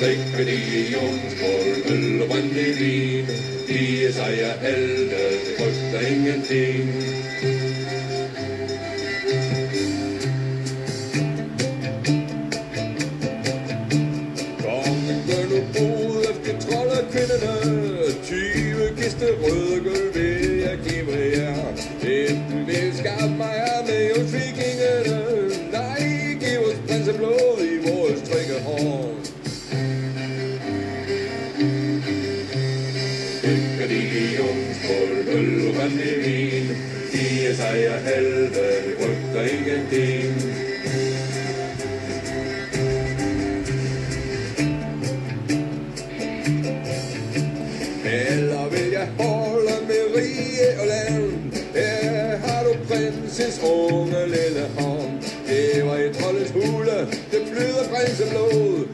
Drikker de jomskål, øl og brændevin. De sejrer helte, det frygter ingenting. Kongen gør nu bod efter troldekvinderne. 20 kiste røde guld vil jeg give jer. Enten vil skaffe mig her med jomsvikingene. Nej, giv os prinseblod i vores strikkehår. Drikker de jomskål, øl og brændevin. De sejrer helte, det frygter ingenting. Eller vil jeg holde med rige og land. Her har du prinsens unge lille hånd. Det var i troldets hule, det flyder prinseblod.